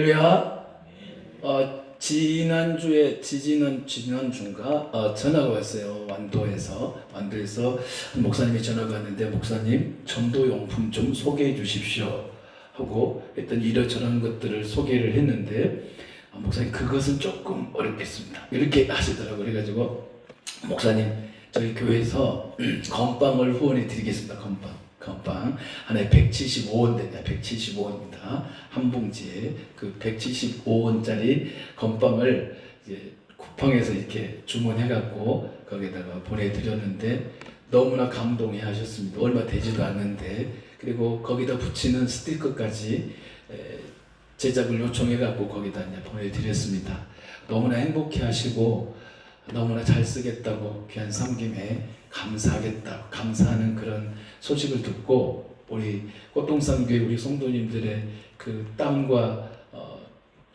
할렐루야. 지난주인가 전화가 왔어요. 완도에서 목사님이 전화가 왔는데, 목사님 전도용품 좀 소개해 주십시오 하고 했더니 이러저런 것들을 소개를 했는데, 목사님 그것은 조금 어렵겠습니다 이렇게 하시더라고요. 그래가지고 목사님 저희 교회에서 건빵을 후원해 드리겠습니다. 건빵 하나에 175원 됩니다. 175원입니다. 한 봉지에 그 175원짜리 건빵을 이제 쿠팡에서 이렇게 주문해갖고 거기다가 보내드렸는데 너무나 감동해 하셨습니다. 얼마 되지도 않는데, 그리고 거기다 붙이는 스티커까지 제작을 요청해갖고 거기다 이제 보내드렸습니다. 너무나 행복해 하시고 너무나 잘 쓰겠다고, 귀한 섬김에 감사하겠다, 감사하는 그런 소식을 듣고, 우리 꽃동산교회 우리 성도님들의 그 땀과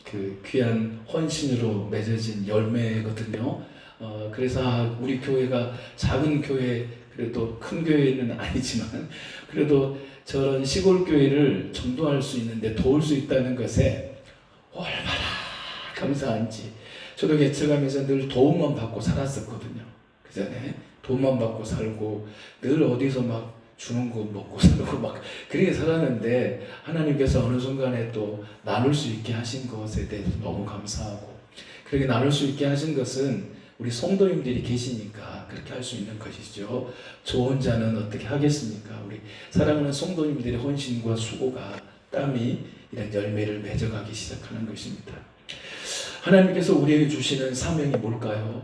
그 귀한 헌신으로 맺어진 열매거든요. 그래서 우리 교회가 작은 교회, 그래도 큰 교회는 아니지만 그래도 저런 시골 교회를 전도할 수 있는데 도울 수 있다는 것에 얼마나 감사한지. 저도 개척하면서 늘 도움만 받고 살았었거든요. 그 전에 돈만 받고 살고 늘 어디서 막 주는 거 먹고 살고 막 그렇게 살았는데, 하나님께서 어느 순간에 또 나눌 수 있게 하신 것에 대해서 너무 감사하고, 그렇게 나눌 수 있게 하신 것은 우리 성도님들이 계시니까 그렇게 할 수 있는 것이죠. 저 혼자는 어떻게 하겠습니까? 우리 사랑하는 성도님들의 헌신과 수고가, 땀이 이런 열매를 맺어가기 시작하는 것입니다. 하나님께서 우리에게 주시는 사명이 뭘까요?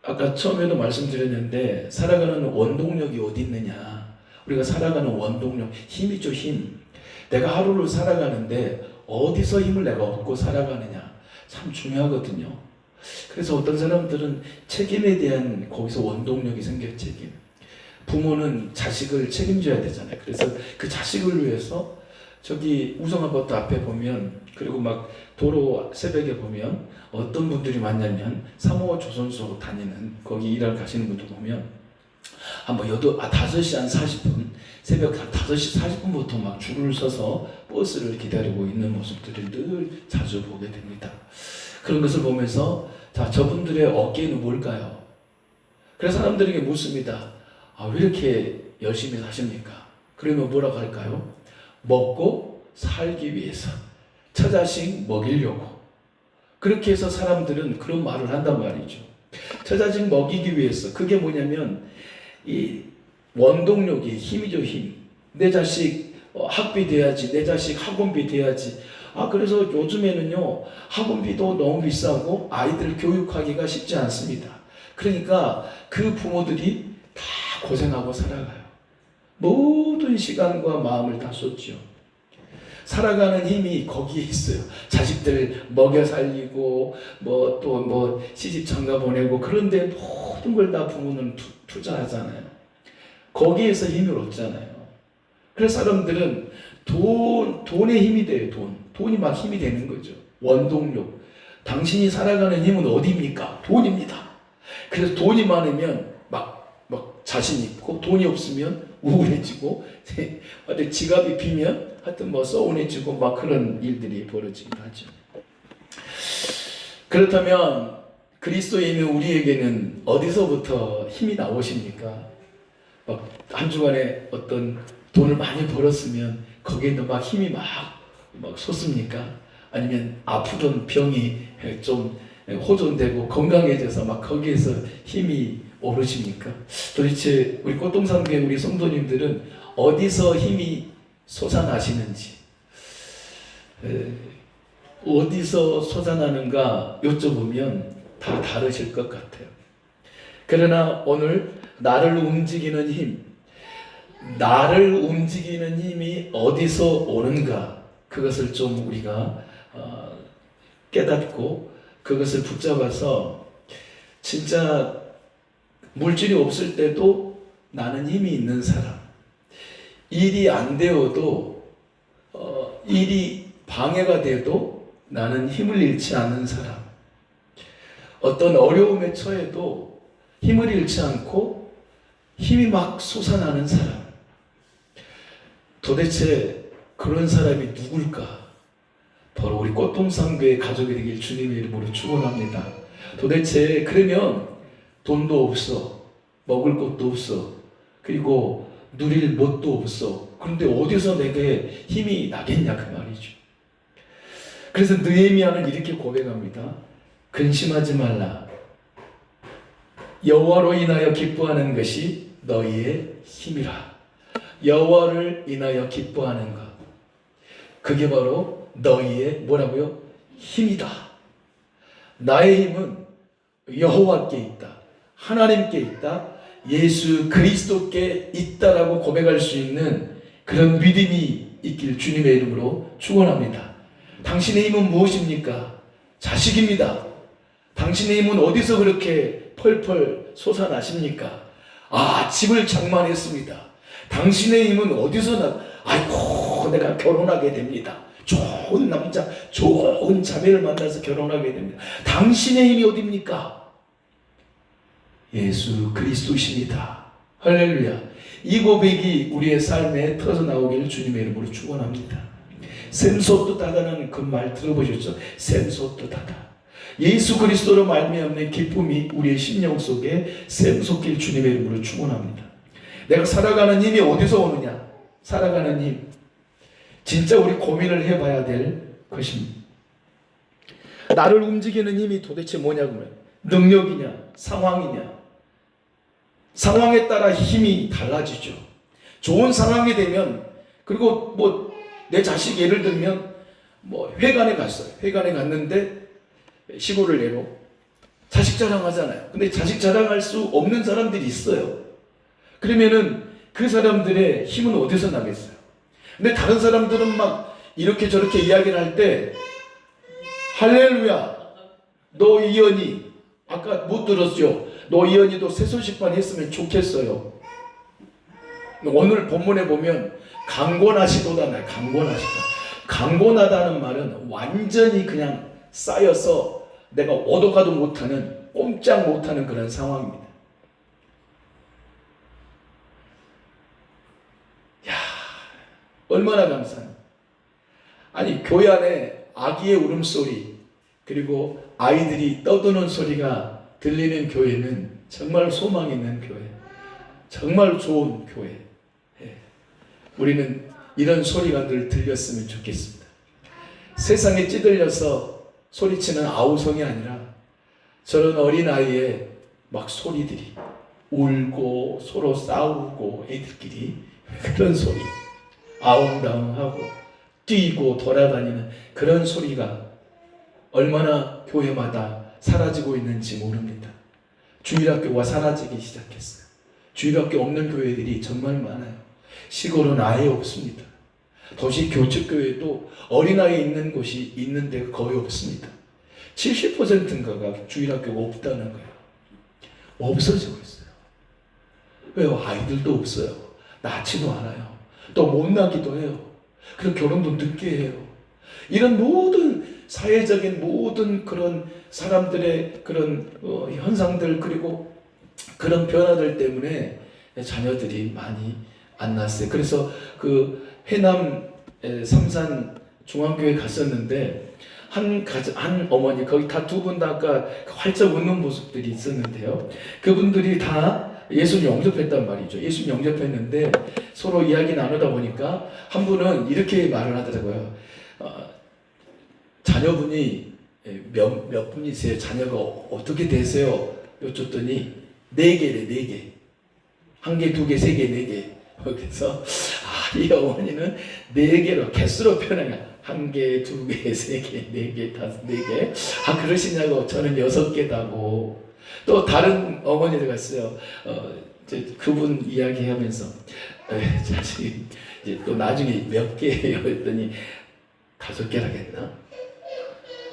아까 처음에도 말씀드렸는데, 살아가는 원동력이 어디 있느냐? 우리가 살아가는 원동력, 힘이죠. 힘. 내가 하루를 살아가는데 어디서 힘을 내가 얻고 살아가느냐, 참 중요하거든요. 그래서 어떤 사람들은 책임에 대한, 거기서 원동력이 생겨요. 책임. 부모는 자식을 책임져야 되잖아요. 그래서 그 자식을 위해서 저기 우성아파트 앞에 보면, 그리고 막 도로 새벽에 보면 어떤 분들이 많냐면, 3호 조선소 다니는 거기 일하러 가시는 분들 보면 한번 5시 한 40분, 새벽 5시 40분부터 막 줄을 서서 버스를 기다리고 있는 모습들을 늘 자주 보게 됩니다. 그런 것을 보면서, 자, 저분들의 어깨는 뭘까요? 그래서 사람들에게 묻습니다. 왜 이렇게 열심히 사십니까? 그러면 뭐라고 할까요? 먹고 살기 위해서, 처자식 먹이려고. 그렇게 해서 사람들은 그런 말을 한단 말이죠. 처자식 먹이기 위해서. 그게 뭐냐면 이 원동력이 힘이죠. 힘. 내 자식 학비 돼야지, 내 자식 학원비 돼야지. 그래서 요즘에는요, 학원비도 너무 비싸고 아이들을 교육하기가 쉽지 않습니다. 그러니까 그 부모들이 다 고생하고 살아가요. 모든 시간과 마음을 다 쏟죠. 살아가는 힘이 거기에 있어요. 자식들 먹여 살리고, 또 시집 장가 보내고, 그런데 모든 걸 다 부모는 투자하잖아요. 거기에서 힘을 얻잖아요. 그래서 사람들은 돈의 힘이 돼요. 돈이 막 힘이 되는 거죠. 원동력. 당신이 살아가는 힘은 어디입니까? 돈입니다. 그래서 돈이 많으면 막 자신 있고, 돈이 없으면 우울해지고, 지갑이 비면 하여튼 서운해지고 막 그런 일들이 벌어지긴 하죠. 그렇다면 그리스도인은 우리에게는 어디서부터 힘이 나오십니까? 막 한 주간에 어떤 돈을 많이 벌었으면 거기에도 막 힘이 막 솟습니까? 아니면 아프던 병이 좀 호전되고 건강해져서 막 거기에서 힘이 오르십니까? 도대체 우리 꽃동산교회 우리 성도님들은 어디서 힘이 솟아나시는지, 어디서 솟아나는가 여쭤보면 다 다르실 것 같아요. 그러나 오늘 나를 움직이는 힘이 어디서 오는가, 그것을 좀 우리가 깨닫고 그것을 붙잡아서, 진짜 물질이 없을 때도 나는 힘이 있는 사람, 일이 안 되어도 일이 방해가 돼도 나는 힘을 잃지 않는 사람, 어떤 어려움에 처해도 힘을 잃지 않고 힘이 막 솟아나는 사람, 도대체 그런 사람이 누굴까? 바로 우리 꽃동산교회 가족이 되길 주님의 이름으로 축원합니다. 도대체 그러면 돈도 없어, 먹을 것도 없어, 그리고 누릴 뭣도 없어. 그런데 어디서 내게 힘이 나겠냐 그 말이죠. 그래서 느헤미야는 이렇게 고백합니다. 근심하지 말라. 여호와로 인하여 기뻐하는 것이 너희의 힘이라. 여호와를 인하여 기뻐하는 것, 그게 바로 너희의 뭐라고요? 힘이다. 나의 힘은 여호와께 있다, 하나님께 있다, 예수 그리스도께 있다라고 고백할 수 있는 그런 믿음이 있길 주님의 이름으로 축원합니다. 당신의 힘은 무엇입니까? 자식입니다. 당신의 힘은 어디서 그렇게 펄펄 솟아나십니까? 집을 장만했습니다. 당신의 힘은 어디서 아이고 내가 결혼하게 됩니다. 좋은 남자, 좋은 자매를 만나서 결혼하게 됩니다. 당신의 힘이 어디입니까? 예수 그리스도십니다. 할렐루야. 이 고백이 우리의 삶에 터져 나오길 주님의 이름으로 축원합니다. 샘솟도 다다는 그 말 들어보셨죠? 샘솟도 다다. 예수 그리스도로 말미암는 기쁨이 우리의 심령 속에 샘솟길 주님의 이름으로 축원합니다. 내가 살아가는 힘이 어디서 오느냐? 살아가는 힘, 진짜 우리 고민을 해봐야 될 것입니다. 나를 움직이는 힘이 도대체 뭐냐고요? 능력이냐? 상황이냐? 상황에 따라 힘이 달라지죠. 좋은 상황이 되면, 그리고 내 자식 예를 들면 회관에 갔어요. 회관에 갔는데 시골을 내로 자식 자랑하잖아요. 근데 자식 자랑할 수 없는 사람들이 있어요. 그러면은 그 사람들의 힘은 어디서 나겠어요? 근데 다른 사람들은 막 이렇게 저렇게 이야기를 할 때 할렐루야, 너 이현이 아까 못 들었죠? 너 이현이도 새소식반 했으면 좋겠어요. 오늘 본문에 보면 강권하시도다. 강권하시다. 강권하다는 말은 완전히 그냥 쌓여서 내가 오도 가도 못하는, 꼼짝 못하는 그런 상황입니다. 얼마나 감사합니다. 아니, 교회 안에 아기의 울음소리, 그리고 아이들이 떠드는 소리가 들리는 교회는 정말 소망 있는 교회, 정말 좋은 교회. 우리는 이런 소리가 늘 들렸으면 좋겠습니다. 세상에 찌들려서 소리치는 아우성이 아니라 저런 어린아이의 막 소리들이, 울고 서로 싸우고 애들끼리 그런 소리, 아웅다웅하고 뛰고 돌아다니는 그런 소리가 얼마나 교회마다 사라지고 있는지 모릅니다. 주일학교가 사라지기 시작했어요. 주일학교 없는 교회들이 정말 많아요. 시골은 아예 없습니다. 도시 교축교회도 어린아이 있는 곳이 있는데 거의 없습니다. 70%인가가 주일학교가 없다는 거예요. 없어지고 있어요. 왜요? 아이들도 없어요. 낳지도 않아요. 또 못 나기도 해요. 그리고 결혼도 늦게 해요. 이런 모든 사회적인 모든 그런 사람들의 그런 현상들, 그리고 그런 변화들 때문에 자녀들이 많이 안 낳았어요. 그래서 그 해남 삼산 중앙교회 갔었는데 한 어머니, 거기 다 두 분 다 아까 활짝 웃는 모습들이 있었는데요. 그분들이 다 예수님 영접했단 말이죠. 예수님 영접했는데 서로 이야기 나누다 보니까 한 분은 이렇게 말을 하더라고요. 자녀분이 몇 분이세요? 자녀가 어떻게 되세요? 여쭙더니 4개래, 4개. 1개, 2개, 3개, 4개. 그래서 이 어머니는 4개로 개수로 표현해요. 1개, 2개, 3개, 4개, 4개. 그러시냐고. 저는 6개다고. 또 다른 어머니들 갔어요. 그분 이야기하면서 자식 이제 또 나중에 몇 개예요? 했더니 5개라겠나?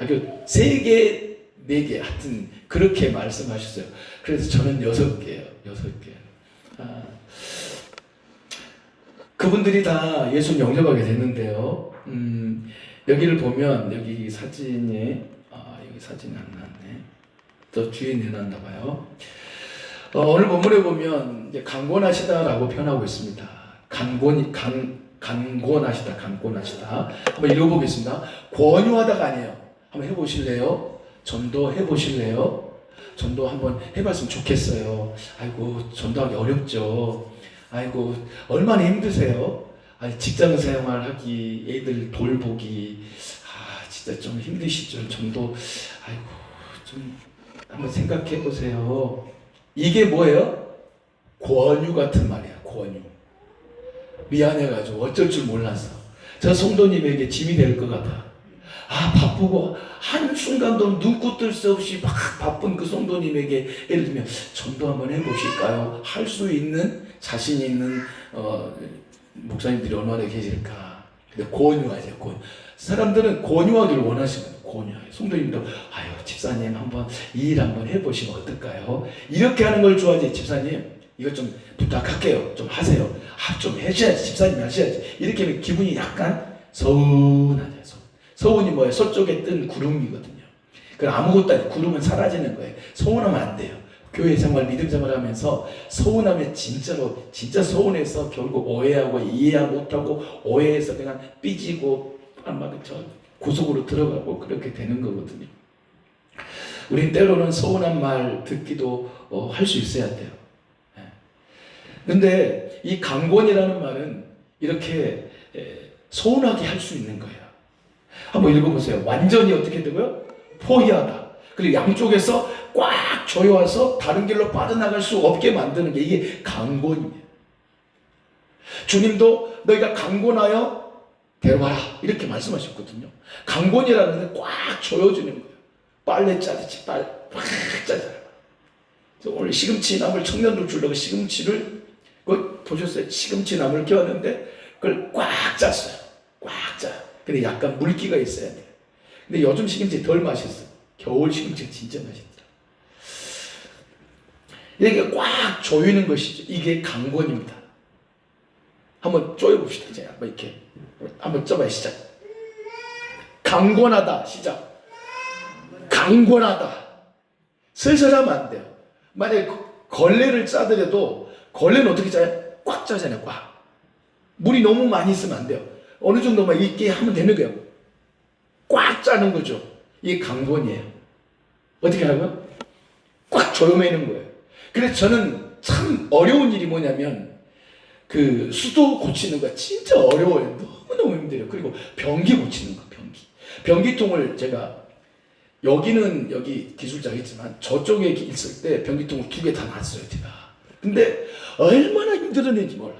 3개, 4개 하여튼 그렇게 말씀하셨어요. 그래서 저는 6개예요. 6개. 그분들이 다 예수님 영접하게 됐는데요. 여기를 보면 여기 사진에 여기 사진이 안 나왔네. 더 뒤에 내놨나 봐요. 오늘 본문에 보면 이제 강권하시다라고 표현하고 있습니다. 강권하시다, 강권하시다. 한번 읽어보겠습니다. 권유하다가 아니에요. 한번 해보실래요? 전도 해보실래요? 전도 한번 해봤으면 좋겠어요. 아이고, 전도하기 어렵죠. 아이고, 얼마나 힘드세요? 아니, 직장 생활하기, 애들 돌보기, 진짜 좀 힘드시죠. 전도, 아이고, 좀 한번 생각해 보세요. 이게 뭐예요? 권유 같은 말이야, 권유. 미안해가지고 어쩔 줄 몰라서 저 성도님에게 짐이 될 것 같아. 바쁘고 한순간도 눈코 뜰 새 없이 막 바쁜 그 성도님에게 예를 들면 전도 한번 해보실까요? 할 수 있는 자신 있는 목사님들이 얼마나 계실까. 근데 권유하죠. 사람들은 권유하기를 원하시거든요. 권유해요. 성도님도 아유 집사님 한번 이 일 한번 해보시면 어떨까요? 이렇게 하는 걸 좋아하지. 집사님 이거 좀 부탁할게요. 좀 하세요. 좀 해줘야지. 집사님이 하셔야지. 이렇게 하면 기분이 약간 서운하죠. 서운이 뭐예요? 서쪽에 뜬 구름이거든요. 그럼 아무것도 아니에요. 구름은 사라지는 거예요. 서운하면 안 돼요. 교회 생활, 믿음 생활 하면서 서운하면 진짜 서운해서 결국 오해하고 이해 못하고 오해해서 그냥 삐지고 막 구속으로 들어가고 그렇게 되는 거거든요. 우린 때로는 서운한 말 듣기도 할 수 있어야 돼요. 근데 이 강권이라는 말은 이렇게 서운하게 할 수 있는 거예요. 한번 읽어보세요. 완전히 어떻게 되고요? 포기하다. 그리고 양쪽에서 꽉 조여와서 다른 길로 빠져나갈 수 없게 만드는 게 이게 강권입니다. 주님도 너희가 강권하여 데려가라 이렇게 말씀하셨거든요. 강권이라는 게 꽉 조여주는 거예요. 빨래 짜듯이 꽉 짜잖아요. 오늘 시금치 나물 청년들 주려고 시금치를 보셨어요? 시금치 나물 키웠는데 그걸 꽉 짰어요. 꽉 짜요. 근데 약간 물기가 있어야 돼요. 근데 요즘 시금치 덜 맛있어. 겨울 시금치가 진짜 맛있더라. 이렇게 꽉 조이는 것이죠. 이게 강권입니다. 한번 쪼여봅시다. 이제 한번 이렇게 한번 쪄봐요. 시작. 강권하다. 시작. 강권하다. 슬슬하면 안 돼요. 만약에 걸레를 짜더라도 걸레는 어떻게 짜요? 꽉 짜잖아요. 꽉. 물이 너무 많이 있으면 안 돼요. 어느 정도만 있게 하면 되는 거예요. 꽉 짜는 거죠. 이게 강권이에요. 어떻게 하고요? 꽉 조여매는 거예요. 그래서 저는 참 어려운 일이 뭐냐면 그 수도 고치는 거 진짜 어려워요. 너무너무 힘들어요. 그리고 변기 고치는 거, 변기통을 제가 여기는 여기 기술자가 있지만 저쪽에 있을 때 변기통을 2개 다 놨어요. 제가. 근데 얼마나 힘들었는지 몰라요.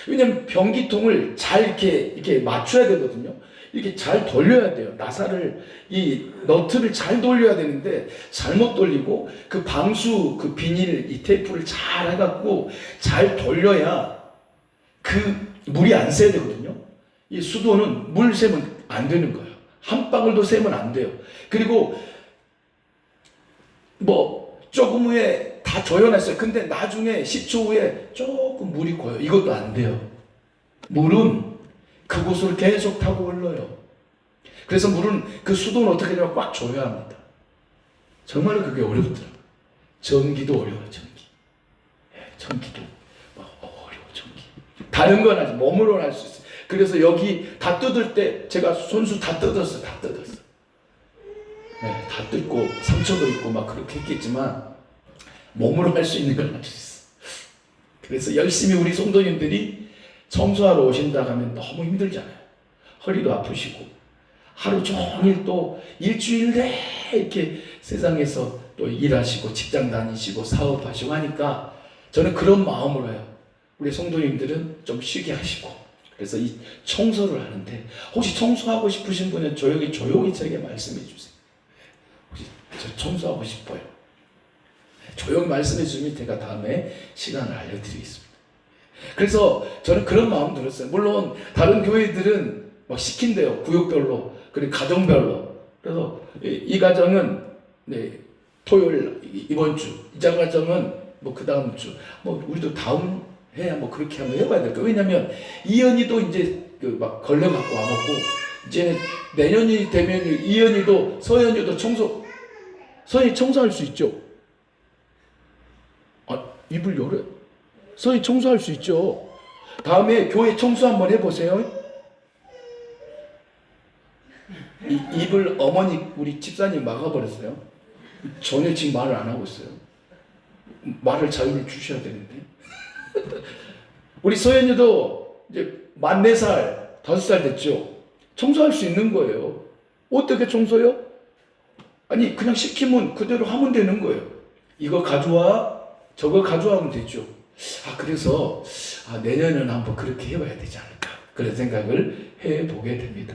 왜냐면 변기통을 잘 이렇게 맞춰야 되거든요. 이렇게 잘 돌려야 돼요. 나사를, 이 너트를 잘 돌려야 되는데 잘못 돌리고 그 방수, 그 비닐, 이 테이프를 잘 해갖고 잘 돌려야 그 물이 안 새야 되거든요. 이 수도는 물 새면 안 되는 거예요. 한 방울도 새면 안 돼요. 그리고 뭐 조금 후에 다 조여놨어요. 근데 나중에 10초 후에 조금 물이 고요. 이것도 안 돼요. 물은 그곳으로 계속 타고 흘러요. 그래서 물은 그 수도는 어떻게 되냐면 꽉 조여야 합니다. 정말로 그게 어렵더라고요. 전기도 어려워요. 전기도 어려워. 전기. 다른 건 하지 몸으로는 할 수 있어요. 그래서 여기 다 뜯을 때 제가 손수 다 뜯었어요. 다 뜯고 상처도 있고 막 그렇게 했겠지만 몸으로 할 수 있는 걸 할 수 있어. 그래서 열심히 우리 성도님들이 청소하러 오신다 하면 너무 힘들잖아요. 허리도 아프시고 하루 종일 또 일주일 내내 이렇게 세상에서 또 일하시고 직장 다니시고 사업하시고 하니까 저는 그런 마음으로 해요. 우리 성도님들은 좀 쉬게 하시고 그래서 이 청소를 하는데 혹시 청소하고 싶으신 분은 조용히 저에게 말씀해 주세요. 혹시 저 청소하고 싶어요. 조용히 말씀해 주시면 제가 다음에 시간을 알려드리겠습니다. 그래서 저는 그런 마음 들었어요. 물론 다른 교회들은 막 시킨대요. 구역별로 그리고 가정별로. 그래서 이 가정은 토요일 이번 주, 이 가정은 뭐 그 다음 주, 뭐 우리도 다음 해야 뭐 그렇게 한번 해봐야 될까. 왜냐면 이현이도 이제 그 막 걸레 갖고 와먹고 이제 내년이 되면 이현이도 서현이도 서현이 청소할 수 있죠. 입을 열어요. 서희 청소할 수 있죠. 다음에 교회 청소 한번 해보세요. 입을 어머니 우리 집사님 막아버렸어요. 전혀 지금 말을 안 하고 있어요. 말을 자유를 주셔야 되는데. 우리 소연이도 이제 만 4살, 5살 됐죠. 청소할 수 있는 거예요. 어떻게 청소요? 아니 그냥 시키면 그대로 하면 되는 거예요. 이거 가져와, 저거 가져와면 되죠. 그래서 내년에는 한번 그렇게 해봐야 되지 않을까, 그런 생각을 해보게 됩니다.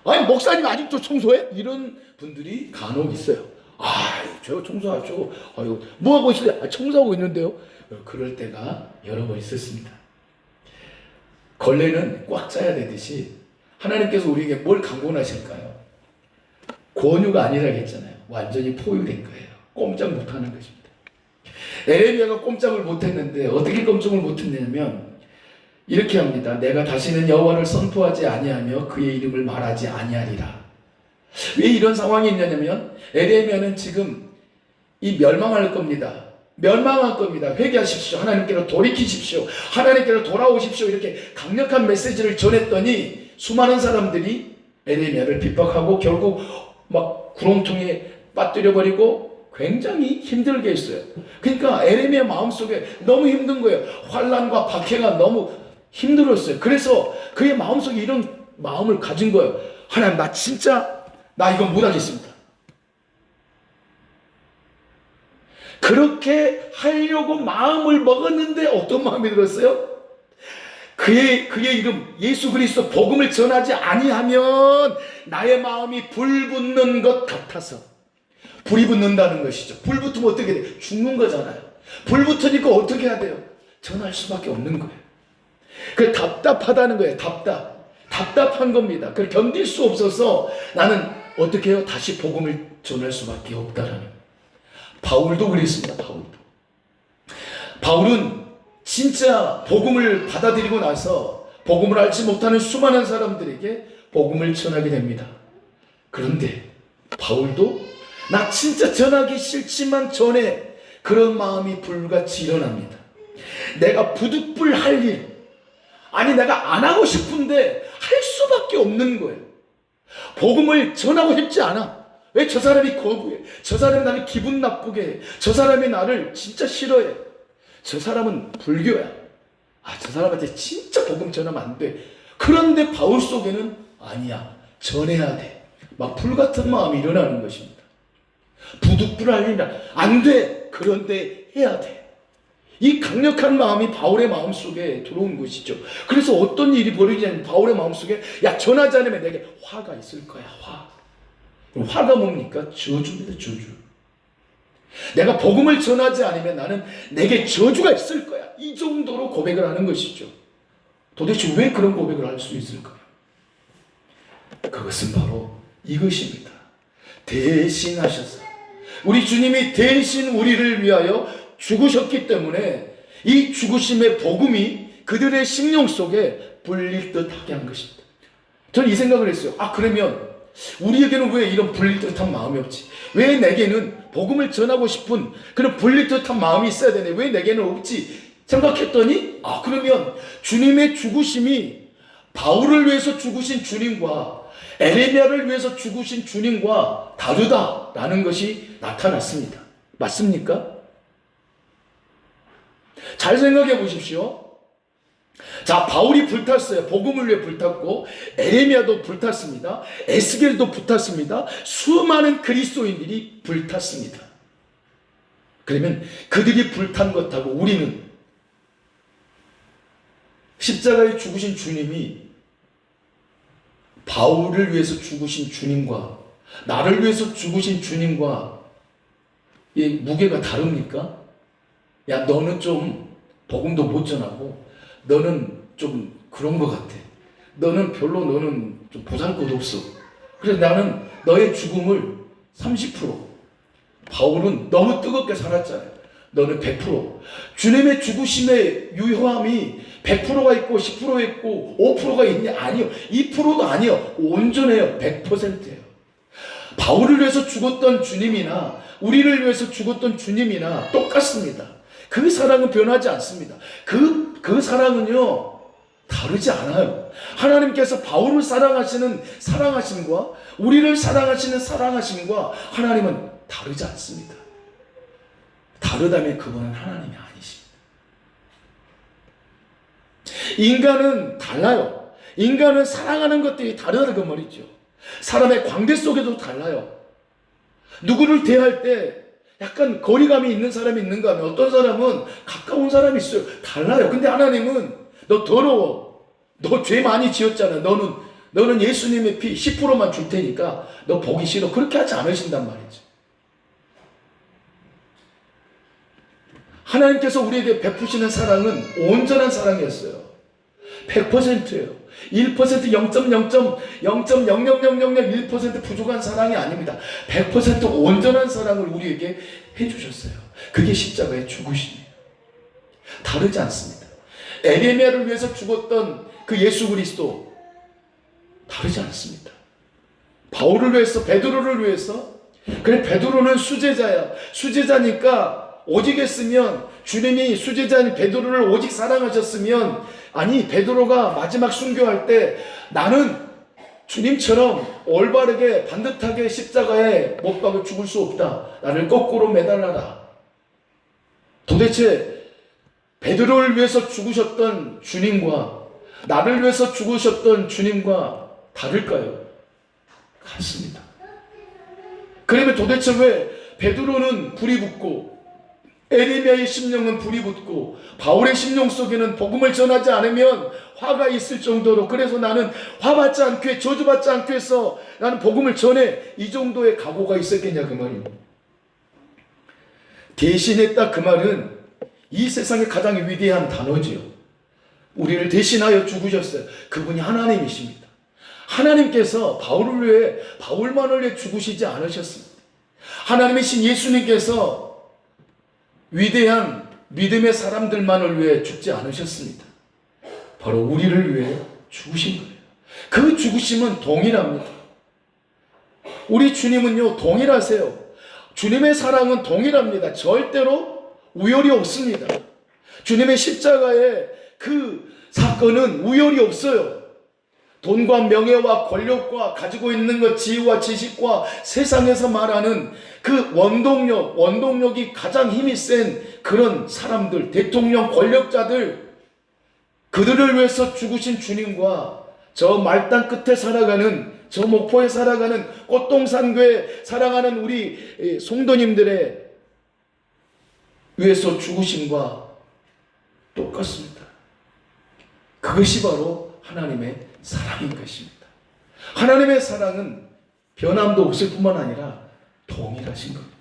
아니 목사님 아직도 청소해? 이런 분들이 간혹 있어요. 저 청소하죠. 뭐 하고 있어요? 청소하고 있는데요. 그럴 때가 여러 번 있었습니다. 걸레는 꽉 짜야 되듯이 하나님께서 우리에게 뭘 강권하실까요? 권유가 아니라고 했잖아요. 완전히 포유된 거예요. 꼼짝 못하는 것입니다. 에레미야가 꼼짝을 못했는데 어떻게 꼼짝을 못했냐면 이렇게 합니다. 내가 다시는 여호와를 선포하지 아니하며 그의 이름을 말하지 아니하리라. 왜 이런 상황이 있냐면 에레미야는 지금 이 멸망할 겁니다. 멸망할 겁니다. 회개하십시오. 하나님께로 돌이키십시오. 하나님께로 돌아오십시오. 이렇게 강력한 메시지를 전했더니 수많은 사람들이 에레미야를 핍박하고 결국 막 구렁텅이에 빠뜨려버리고 굉장히 힘들게 했어요. 그러니까 에레미야 마음속에 너무 힘든 거예요. 환난과 박해가 너무 힘들었어요. 그래서 그의 마음속에 이런 마음을 가진 거예요. 하나님 나 이거 못하겠습니다. 그렇게 하려고 마음을 먹었는데 어떤 마음이 들었어요? 그의 이름 예수 그리스도 복음을 전하지 아니하면 나의 마음이 불 붙는 것 같아서. 불이 붙는다는 것이죠. 불 붙으면 어떻게 돼요? 죽는 거잖아요. 불 붙으니까 어떻게 해야 돼요? 전할 수밖에 없는 거예요. 그 답답하다는 거예요. 답답한 겁니다. 그걸 견딜 수 없어서 나는 어떻게 해요? 다시 복음을 전할 수밖에 없다라는 거예요. 바울도 그랬습니다. 바울은 진짜 복음을 받아들이고 나서 복음을 알지 못하는 수많은 사람들에게 복음을 전하게 됩니다. 그런데 바울도 나 진짜 전하기 싫지만 전해, 그런 마음이 불같이 일어납니다. 내가 부득불 할 일, 내가 안 하고 싶은데 할 수밖에 없는 거예요. 복음을 전하고 싶지 않아. 왜? 저 사람이 거부해. 저 사람이 나를 기분 나쁘게 해. 저 사람이 나를 진짜 싫어해. 저 사람은 불교야. 저 사람한테 진짜 복음 전하면 안 돼. 그런데 바울 속에는 아니야, 전해야 돼. 막 불같은 마음이 일어나는 것입니다. 부득불할 일이라 안 돼. 그런데 해야 돼. 이 강력한 마음이 바울의 마음속에 들어온 것이죠. 그래서 어떤 일이 벌어지냐면 바울의 마음속에 전하지 않으면 내게 화가 있을 거야. 화가 뭡니까? 저주입니다. 저주. 내가 복음을 전하지 않으면 내게 저주가 있을 거야. 이 정도로 고백을 하는 것이죠. 도대체 왜 그런 고백을 할 수 있을까요? 그것은 바로 이것입니다. 대신하셔서 우리 주님이 대신 우리를 위하여 죽으셨기 때문에 이 죽으심의 복음이 그들의 심령 속에 불릴 듯하게 한 것입니다. 저는 이 생각을 했어요. 그러면 우리에게는 왜 이런 불릴 듯한 마음이 없지? 왜 내게는 복음을 전하고 싶은 그런 불릴 듯한 마음이 있어야 되네? 왜 내게는 없지? 생각했더니 그러면 주님의 죽으심이 바울을 위해서 죽으신 주님과 에레미야를 위해서 죽으신 주님과 다르다라는 것이 나타났습니다. 맞습니까? 잘 생각해 보십시오. 자, 바울이 불탔어요. 복음을 위해 불탔고, 에레미야도 불탔습니다. 에스겔도 불탔습니다. 수많은 그리스도인들이 불탔습니다. 그러면 그들이 불탄 것하고 우리는 십자가에 죽으신 주님이 바울을 위해서 죽으신 주님과 나를 위해서 죽으신 주님과 이 무게가 다릅니까? 너는 좀 복음도 못 전하고 너는 좀 그런 것 같아. 너는 좀 보잘것 없어. 그래서 나는 너의 죽음을 30%, 바울은 너무 뜨겁게 살았잖아요. 너는 100%. 주님의 죽으심의 유효함이 100%가 있고 10% 있고 5%가 있냐? 아니요. 2%도 아니요. 온전해요. 100%예요. 바울을 위해서 죽었던 주님이나 우리를 위해서 죽었던 주님이나 똑같습니다. 그 사랑은 변하지 않습니다. 그 사랑은요, 다르지 않아요. 하나님께서 바울을 사랑하시는 사랑하심과 우리를 사랑하시는 사랑하심과 하나님은 다르지 않습니다. 다르다면 그분은 하나님이 아니십니다. 인간은 달라요. 인간은 사랑하는 것들이 다르다는 그 말이죠. 사람의 관계 속에도 달라요. 누구를 대할 때 약간 거리감이 있는 사람이 있는가 하면 어떤 사람은 가까운 사람이 있어요. 달라요. 근데 하나님은 너 더러워. 너 죄 많이 지었잖아. 너는 예수님의 피 10%만 줄 테니까 너 보기 싫어. 그렇게 하지 않으신단 말이죠. 하나님께서 우리에게 베푸시는 사랑은 온전한 사랑이었어요. 100%예요. 1% 0.000001% 부족한 사랑이 아닙니다. 100% 온전한 사랑을 우리에게 해주셨어요. 그게 십자가의 죽으심이에요. 다르지 않습니다. 에레미야를 위해서 죽었던 그 예수 그리스도 다르지 않습니다. 바울을 위해서, 베드로를 위해서. 그래, 베드로는 수제자야. 수제자니까 오직 했으면, 주님이 수제자인 베드로를 오직 사랑하셨으면, 아니 베드로가 마지막 순교할 때 나는 주님처럼 올바르게 반듯하게 십자가에 못 박아 죽을 수 없다. 나를 거꾸로 매달라라. 도대체 베드로를 위해서 죽으셨던 주님과 나를 위해서 죽으셨던 주님과 다를까요? 같습니다. 그러면 도대체 왜 베드로는 불이 붙고 에레미야의 심령은 불이 붙고 바울의 심령 속에는 복음을 전하지 않으면 화가 있을 정도로, 그래서 나는 화받지 않기 위해, 저주받지 않기 위해서 나는 복음을 전해, 이 정도의 각오가 있었겠냐 그 말입니다. 대신했다 그 말은 이 세상의 가장 위대한 단어지요. 우리를 대신하여 죽으셨어요. 그분이 하나님이십니다. 하나님께서 바울을 위해, 바울만을 위해 죽으시지 않으셨습니다. 하나님이신 예수님께서 위대한 믿음의 사람들만을 위해 죽지 않으셨습니다. 바로 우리를 위해 죽으신 거예요. 그 죽으심은 동일합니다. 우리 주님은요, 동일하세요. 주님의 사랑은 동일합니다. 절대로 우열이 없습니다. 주님의 십자가의 그 사건은 우열이 없어요. 돈과 명예와 권력과 가지고 있는 것, 지위와 지식과 세상에서 말하는 그 원동력이 가장 힘이 센 그런 사람들, 대통령, 권력자들, 그들을 위해서 죽으신 주님과 저 말단 끝에 살아가는, 저 목포에 살아가는, 꽃동산교에 살아가는 우리 성도님들의 위해서 죽으심과 똑같습니다. 그것이 바로 하나님의 사랑인 것입니다. 하나님의 사랑은 변함도 없을 뿐만 아니라 동일하신 겁니다.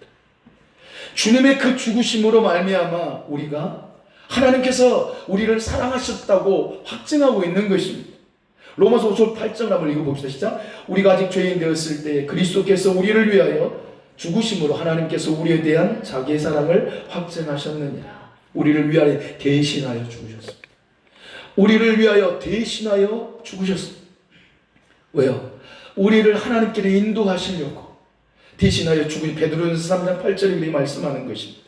주님의 그 죽으심으로 말미암아 우리가 하나님께서 우리를 사랑하셨다고 확증하고 있는 것입니다. 로마서 5장 8절 한번 읽어봅시다. 시작. 우리가 아직 죄인 되었을 때 그리스도께서 우리를 위하여 죽으심으로 하나님께서 우리에 대한 자기의 사랑을 확증하셨느니라. 우리를 위하여 대신하여 죽으셨습니다. 우리를 위하여 대신하여 죽으셨습니다. 왜요? 우리를 하나님께로 인도하시려고 대신하여 죽으신, 베드로전서 3장 8절에 이렇게 말씀하는 것입니다.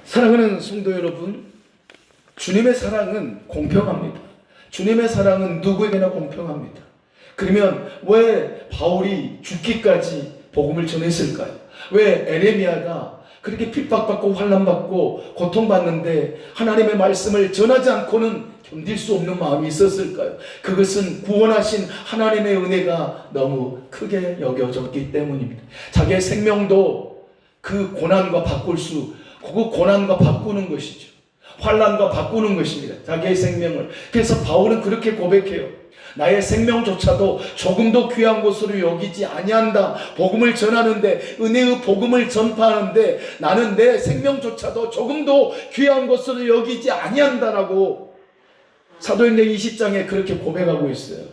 사랑하는 성도 여러분, 주님의 사랑은 공평합니다. 주님의 사랑은 누구에게나 공평합니다. 그러면 왜 바울이 죽기까지 복음을 전했을까요? 왜 에레미야가 그렇게 핍박받고 환난받고 고통받는데 하나님의 말씀을 전하지 않고는 견딜 수 없는 마음이 있었을까요? 그것은 구원하신 하나님의 은혜가 너무 크게 여겨졌기 때문입니다. 자기의 생명도 그 고난과 그 고난과 바꾸는 것이죠. 환난과 바꾸는 것입니다. 자기의 생명을. 그래서 바울은 그렇게 고백해요. 나의 생명조차도 조금도 귀한 것으로 여기지 아니한다. 복음을 전하는데, 은혜의 복음을 전파하는데 나는 내 생명조차도 조금도 귀한 것으로 여기지 아니한다라고 사도행전 20장에 그렇게 고백하고 있어요.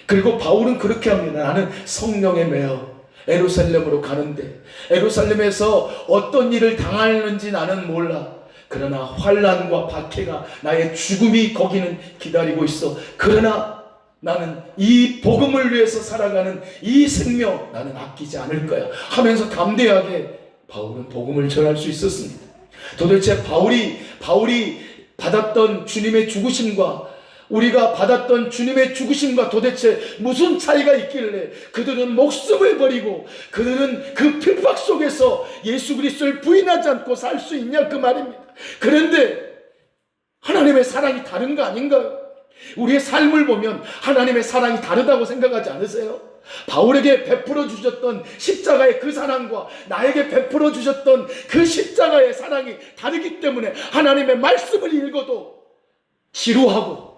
그리고 바울은 그렇게 합니다. 나는 성령에 매여 예루살렘으로 가는데 예루살렘에서 어떤 일을 당하는지 나는 몰라. 그러나 환난과 박해가, 나의 죽음이 거기는 기다리고 있어. 그러나 나는 이 복음을 위해서 살아가는 이 생명 나는 아끼지 않을 거야 하면서 담대하게 바울은 복음을 전할 수 있었습니다. 도대체 바울이 받았던 주님의 죽으심과 우리가 받았던 주님의 죽으심과 도대체 무슨 차이가 있길래 그들은 목숨을 버리고 그들은 그 핍박 속에서 예수 그리스도를 부인하지 않고 살 수 있냐 그 말입니다. 그런데 하나님의 사랑이 다른 거 아닌가요? 우리의 삶을 보면 하나님의 사랑이 다르다고 생각하지 않으세요? 바울에게 베풀어 주셨던 십자가의 그 사랑과 나에게 베풀어 주셨던 그 십자가의 사랑이 다르기 때문에 하나님의 말씀을 읽어도 지루하고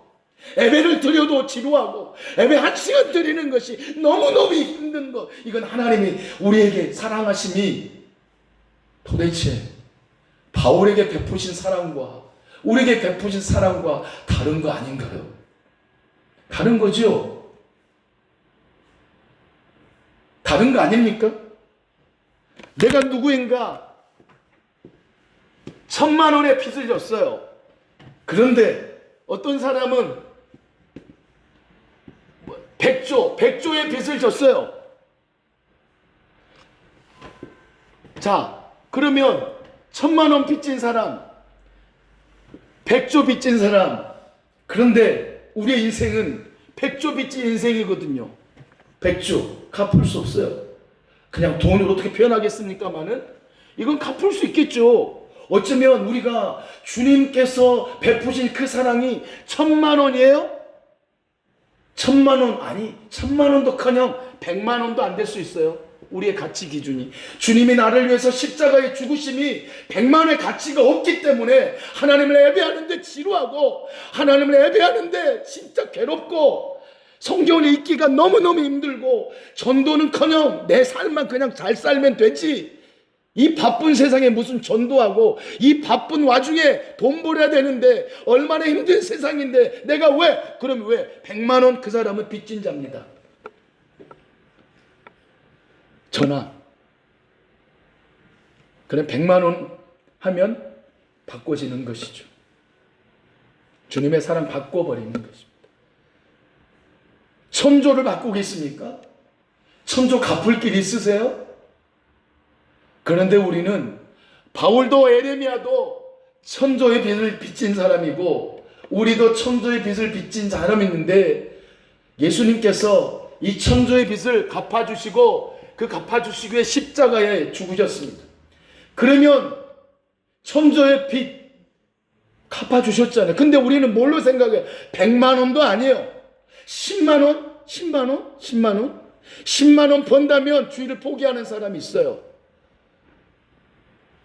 예배를 드려도 지루하고 예배 1시간 드리는 것이 너무너무 힘든 것, 이건 하나님이 우리에게 사랑하심이 도대체 바울에게 베푸신 사랑과 우리에게 베푸신 사랑과 다른 거 아닌가요? 다른 거죠? 다른 거 아닙니까? 내가 누구인가 1,000만 원의 빚을 졌어요. 그런데 어떤 사람은 100조의 빚을 졌어요. 자, 그러면 1,000만 원 빚진 사람, 100조 빚진 사람, 그런데 우리의 인생은 100조 빚진 인생이거든요. 100조 갚을 수 없어요. 그냥 돈을 어떻게 표현하겠습니까마는 이건 갚을 수 있겠죠. 어쩌면 우리가 주님께서 베푸신 그 사랑이 1,000만 원이에요? 1,000만 원 아니 1,000만 원도커녕 100만 원도 안 될 수 있어요. 우리의 가치 기준이 주님이 나를 위해서 십자가에 죽으심이 100만 원의 가치가 없기 때문에 하나님을 예배하는데 지루하고 하나님을 예배하는데 진짜 괴롭고 성경을 읽기가 너무너무 힘들고 전도는커녕 내 삶만 그냥 잘 살면 되지, 이 바쁜 세상에 무슨 전도하고 이 바쁜 와중에 돈 벌어야 되는데 얼마나 힘든 세상인데 내가 그럼 왜 100만 원 그 사람은 빚진 자입니다. 전화 그럼 100만 원 하면 바꿔지는 것이죠. 주님의 사랑 바꿔버리는 것입니다. 천조를 바꾸겠습니까? 천조 갚을 길 있으세요? 그런데 우리는 바울도 에레미야도 천조의 빚을 빚진 사람이고 우리도 천조의 빚을 빚진 사람이 있는데 예수님께서 이 천조의 빚을 갚아주시고 그 갚아주시기 위해 십자가에 죽으셨습니다. 그러면 천조의 빚 갚아주셨잖아요. 근데 우리는 뭘로 생각해요? 100만 원도 아니에요. 10만 원? 10만 원? 10만 원? 10만 원 번다면 주일을 포기하는 사람이 있어요.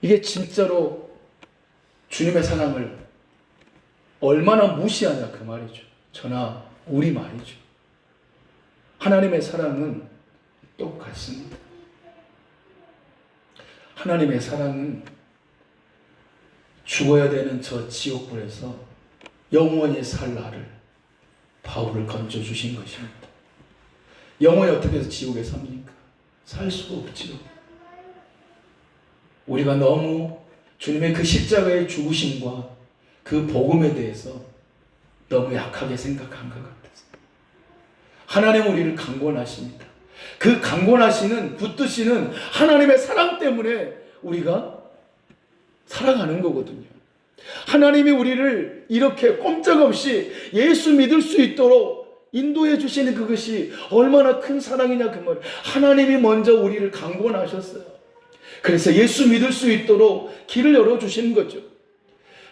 이게 진짜로 주님의 사랑을 얼마나 무시하냐 그 말이죠. 저나 우리 말이죠. 하나님의 사랑은 똑같습니다. 하나님의 사랑은 죽어야 되는 저 지옥불에서 영원히 살 나를 바울을 건져주신 것입니다. 영원히 어떻게 해서 지옥에 삽니까? 살 수가 없지요. 우리가 너무 주님의 그 십자가의 죽으심과 그 복음에 대해서 너무 약하게 생각한 것 같아서 하나님은 우리를 강권하십니다. 그 강권하시는 붙드시는 하나님의 사랑 때문에 우리가 살아가는 거거든요. 하나님이 우리를 이렇게 꼼짝없이 예수 믿을 수 있도록 인도해 주시는 그것이 얼마나 큰 사랑이냐 그 말. 하나님이 먼저 우리를 강권하셨어요. 그래서 예수 믿을 수 있도록 길을 열어주시는 거죠.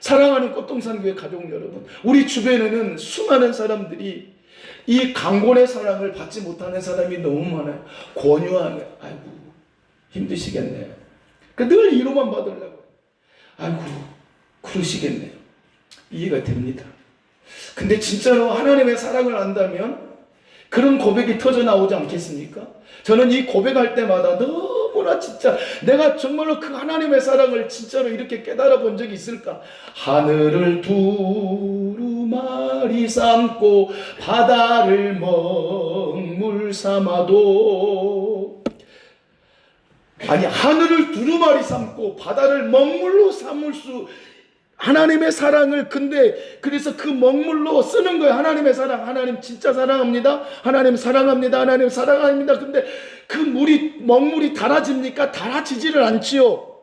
사랑하는 꽃동산교회 가족 여러분, 우리 주변에는 수많은 사람들이 이 강권의 사랑을 받지 못하는 사람이 너무 많아요. 권유하면 아이고 힘드시겠네요. 늘 위로만 받으려고 아이고 그러시겠네요. 이해가 됩니다. 근데 진짜로 하나님의 사랑을 안다면 그런 고백이 터져 나오지 않겠습니까? 저는 이 고백할 때마다 너무나 진짜 내가 정말로 그 하나님의 사랑을 진짜로 이렇게 깨달아 본 적이 있을까? 하늘을 두루마리 삼고 바다를 먹물 삼아도, 아니 하늘을 두루마리 삼고 바다를 먹물로 삼을 수 하나님의 사랑을, 근데 그래서 그 먹물로 쓰는 거예요. 하나님의 사랑. 하나님 진짜 사랑합니다. 하나님 사랑합니다. 하나님 사랑합니다. 근데 그 먹물이 달아집니까? 달아지지를 않지요.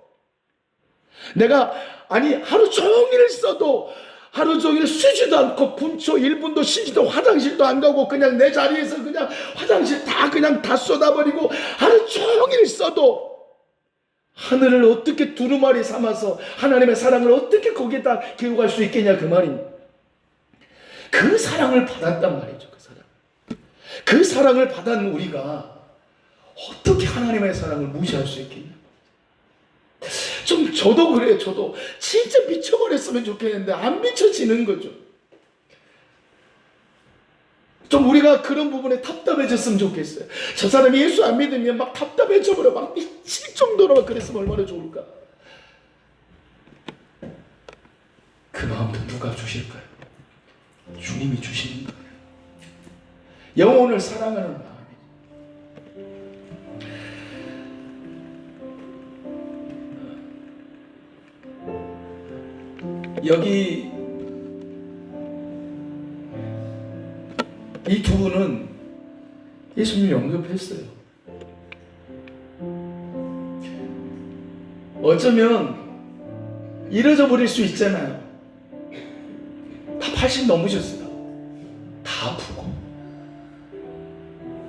내가 하루 종일 써도 하루 종일 쉬지도 않고 분초 1분도 쉬지도 화장실도 안 가고 그냥 내 자리에서 그냥 화장실 그냥 다 쏟아버리고 하루 종일 써도 하늘을 어떻게 두루마리 삼아서 하나님의 사랑을 어떻게 거기에다 기록할 수 있겠냐, 그 말입니다. 그 사랑을 받았단 말이죠. 그 사랑을 받은 우리가 어떻게 하나님의 사랑을 무시할 수 있겠냐. 저도 그래요. 저도 진짜 미쳐버렸으면 좋겠는데 안 미쳐지는 거죠. 좀 우리가 그런 부분에 답답해졌으면 좋겠어요. 저 사람이 예수 안 믿으면 막 답답해져버려, 막 미칠 정도로 막 그랬으면 얼마나 좋을까. 그 마음도 누가 주실까요? 주님이 주시는 거예요. 영혼을 사랑하는 마음이. 여기 이 두 분은 예수님이 언급했어요. 어쩌면 이뤄져 버릴 수 있잖아요. 다 80 넘으셨어요. 다 아프고.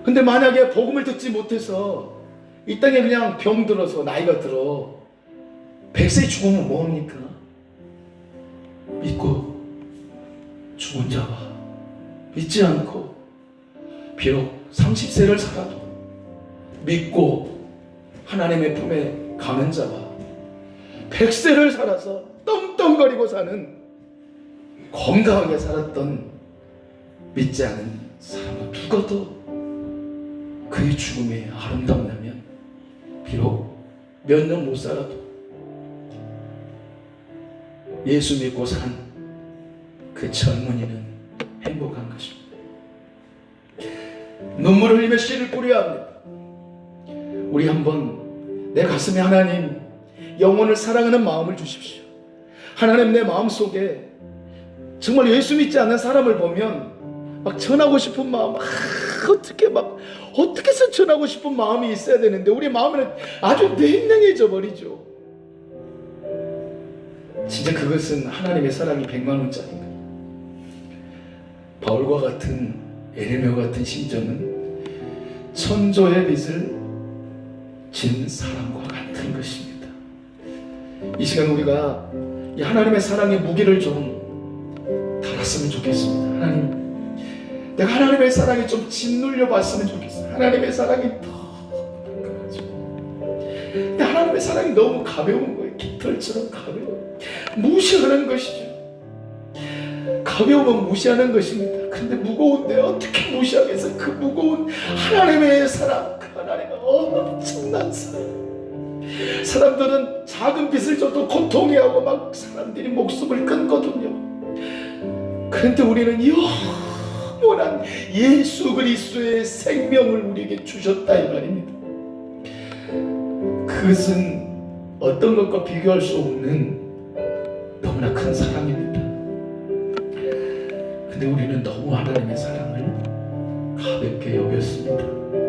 근데 만약에 복음을 듣지 못해서 이 땅에 그냥 병들어서 나이가 들어 100세 죽으면 뭐합니까? 믿고 죽은 자와 믿지 않고 비록 30세를 살아도 믿고 하나님의 품에 가는 자와 100세를 살아서 떵떵거리고 사는 건강하게 살았던 믿지 않은 사람은 누가 더 그의 죽음이 아름답냐면 비록 몇 년 못 살아도 예수 믿고 산 그 젊은이는 행복한 것입니다. 눈물을 흘리며 씨를 뿌려야 합니다. 우리 한번 내 가슴에 하나님 영혼을 사랑하는 마음을 주십시오. 하나님 내 마음속에 정말 예수 믿지 않는 사람을 보면 막 전하고 싶은 마음, 어떻게 해서 전하고 싶은 마음이 있어야 되는데 우리 마음은 아주 냉랭해져 버리죠. 진짜 그것은 하나님의 사랑이 100만 원짜리인가. 바울과 같은 에레미야 같은 심정은 천조의 빚을 진 사람과 같은 것입니다. 이 시간 우리가 이 하나님의 사랑의 무게를 좀 달았으면 좋겠습니다. 하나님, 내가 하나님의 사랑에 좀 짓눌려 봤으면 좋겠어요. 하나님의 사랑이 더 하나님의 사랑이 너무 가벼운 거예요. 깃털처럼 가벼워요. 무시하는 것이죠. 가벼우면 무시하는 것입니다. 근데 무거운데 어떻게 무시하겠어요? 그 무거운 하나님의 사랑, 그 하나님의 엄청난 사랑. 사람들은 작은 빚을 줘도 고통해하고 막 사람들이 목숨을 끊거든요. 그런데 우리는 영원한 예수 그리스도의 생명을 우리에게 주셨다 이 말입니다. 그것은 어떤 것과 비교할 수 없는 너무나 큰 사랑입니다. 근데 우리는 너무 하나님의 사랑을 가볍게 여겼습니다.